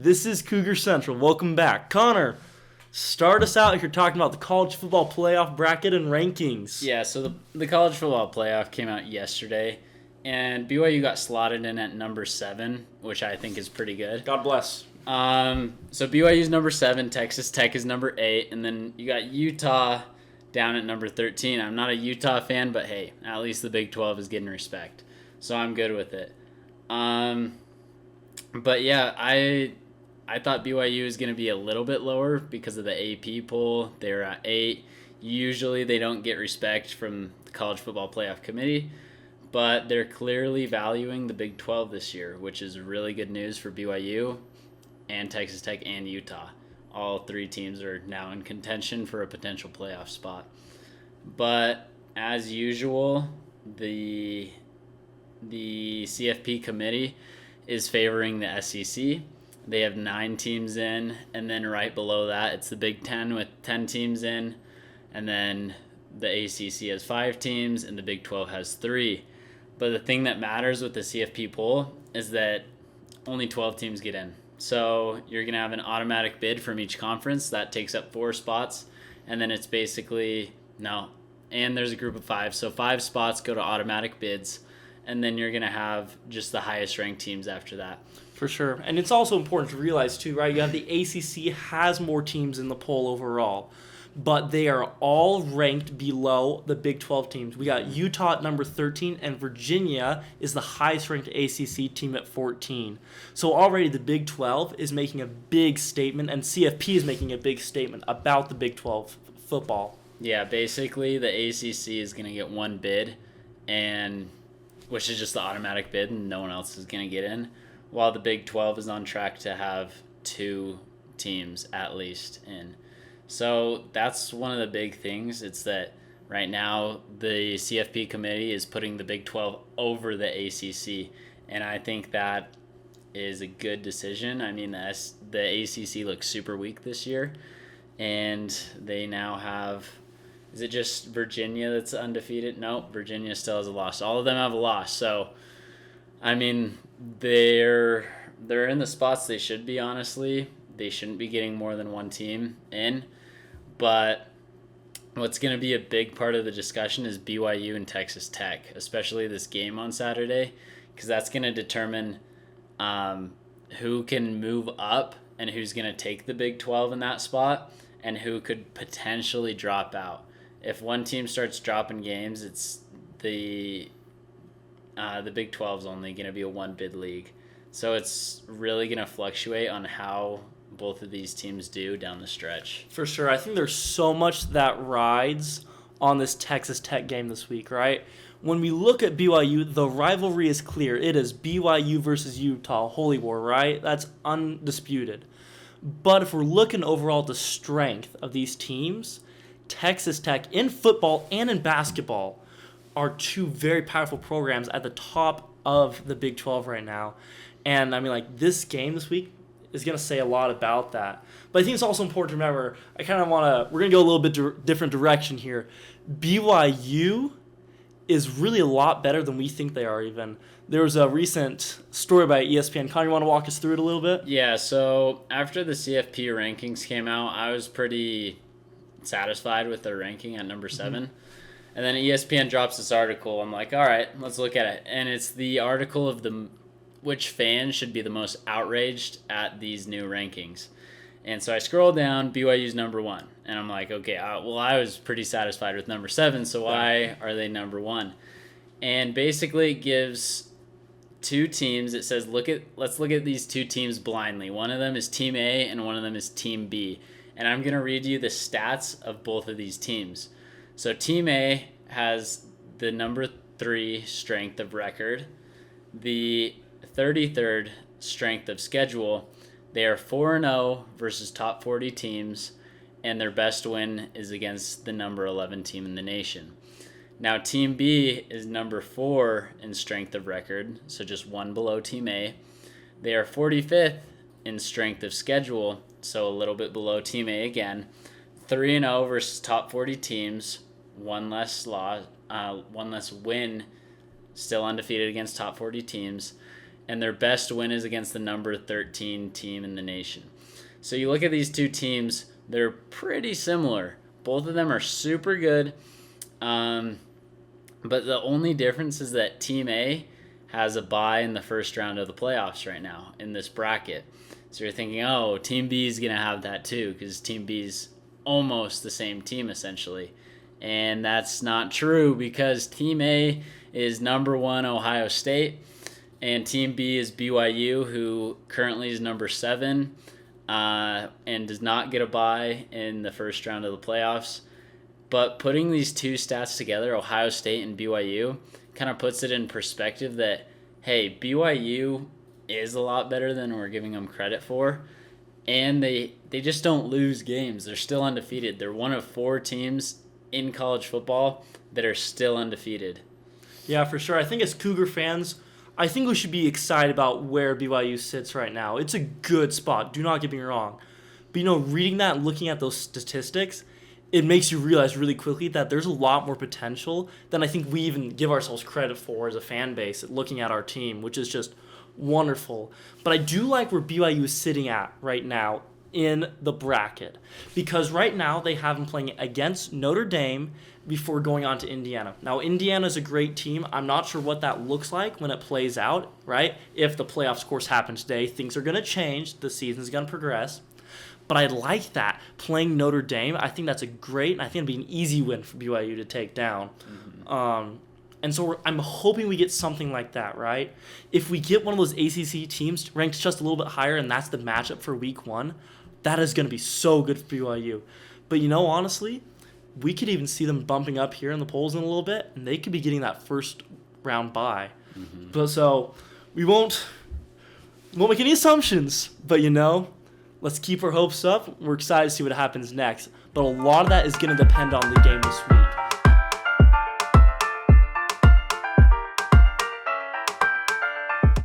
This is Cougar Central. Welcome back. Connor, start us out here talking about the college football playoff bracket and rankings. Yeah, so the college football playoff came out yesterday, and BYU got slotted in at number 7, which I think is pretty good. God bless. So BYU's number 7, Texas Tech is number 8, and then you got Utah down at number 13. I'm not a Utah fan, but hey, at least the Big 12 is getting respect, so I'm good with it. But yeah, I thought BYU was going to be a little bit lower because of the AP poll. They're at 8. Usually they don't get respect from the College Football Playoff Committee, but they're clearly valuing the Big 12 this year, which is really good news for BYU and Texas Tech and Utah. All 3 teams are now in contention for a potential playoff spot. But as usual, the CFP Committee is favoring the SEC. They have 9 teams in, and then right below that, it's the Big 10 with 10 teams in, and then the ACC has 5 teams, and the Big 12 has 3. But the thing that matters with the CFP poll is that only 12 teams get in. So you're going to have an automatic bid from each conference. That takes up 4 spots, and then it's basically, and there's a group of 5. So 5 spots go to automatic bids, and then you're going to have just the highest ranked teams after that. For sure. And it's also important to realize, too, right? You have the ACC has more teams in the poll overall, but they are all ranked below the Big 12 teams. We got Utah at number 13, and Virginia is the highest-ranked ACC team at 14. So already the Big 12 is making a big statement, and CFP is making a big statement about the Big 12 football. Yeah, basically the ACC is going to get 1 bid, which is just the automatic bid, and no one else is going to get in, while the Big 12 is on track to have 2 teams at least in. So that's one of the big things. It's that right now the CFP committee is putting the Big 12 over the ACC, and I think that is a good decision. I mean, the ACC looks super weak this year, and they now have, is it just Virginia that's undefeated? No, Virginia still has a loss. All of them have a loss. So, I mean, they're in the spots they should be, honestly. They shouldn't be getting more than 1 team in. But what's going to be a big part of the discussion is BYU and Texas Tech, especially this game on Saturday, because that's going to determine who can move up and who's going to take the Big 12 in that spot and who could potentially drop out. If one team starts dropping games, it's the Big 12 is only going to be a 1-bid league. So it's really going to fluctuate on how both of these teams do down the stretch. For sure. I think there's so much that rides on this Texas Tech game this week, right? When we look at BYU, the rivalry is clear. It is BYU versus Utah, holy war, right? That's undisputed. But if we're looking overall at the strength of these teams, Texas Tech in football and in basketball are 2 very powerful programs at the top of the Big 12 right now. And I mean, this game this week is going to say a lot about that. But I think it's also important to remember, we're going to go a little bit different direction here. BYU is really a lot better than we think they are even. There was a recent story by ESPN. Connor, you want to walk us through it a little bit? Yeah, so after the CFP rankings came out, I was pretty satisfied with their ranking at number 7. Mm-hmm. And then ESPN drops this article. I'm like, all right, let's look at it. And it's the article of which fans should be the most outraged at these new rankings. And so I scroll down, BYU's number 1. And I'm like, okay, I was pretty satisfied with number 7, so why are they number 1? And basically it gives 2 teams. It says, let's look at these 2 teams blindly. One of them is Team A and one of them is Team B. And I'm going to read you the stats of both of these teams. So Team A has the number 3 strength of record, the 33rd strength of schedule. They are 4-0 versus top 40 teams, and their best win is against the number 11 team in the nation. Now, Team B is number 4 in strength of record, so just 1 below Team A. They are 45th in strength of schedule, so a little bit below Team A again. 3-0 versus top 40 teams, one less win, still undefeated against top 40 teams. and their best win is against the number 13 team in the nation. So you look at these two teams, they're pretty similar. Both of them are super good, but the only difference is that Team A has a bye in the first round of the playoffs right now in this bracket. So you're thinking, oh, Team B is going to have that too, because Team B's almost the same team essentially. And that's not true, because Team A is number 1 Ohio State, and Team B is BYU, who currently is number 7 and does not get a bye in the first round of the playoffs. But putting these two stats together, Ohio State and BYU, kind of puts it in perspective that, hey, BYU is a lot better than we're giving them credit for, and they just don't lose games. They're still undefeated. They're one of 4 teams in college football that are still undefeated. Yeah, for sure. I think as Cougar fans, I think we should be excited about where BYU sits right now. It's a good spot. Do not get me wrong. But, reading that and looking at those statistics, it makes you realize really quickly that there's a lot more potential than I think we even give ourselves credit for as a fan base at looking at our team, which is just wonderful. But I do like where BYU is sitting at right now in the bracket, because right now they have them playing against Notre Dame before going on to Indiana. Now, Indiana is a great team. I'm not sure what that looks like when it plays out, right? If the playoffs course happens today, things are going to change. The season's going to progress. But I like that. Playing Notre Dame, I think that's a great, and I think it'd be an easy win for BYU to take down. Mm-hmm. And so I'm hoping we get something like that, right? If we get one of those ACC teams ranked just a little bit higher, and that's the matchup for week 1, that is going to be so good for BYU. But, honestly, we could even see them bumping up here in the polls in a little bit, and they could be getting that first round bye. Mm-hmm. But so we won't make any assumptions, but, let's keep our hopes up. We're excited to see what happens next. But a lot of that is going to depend on the game this week.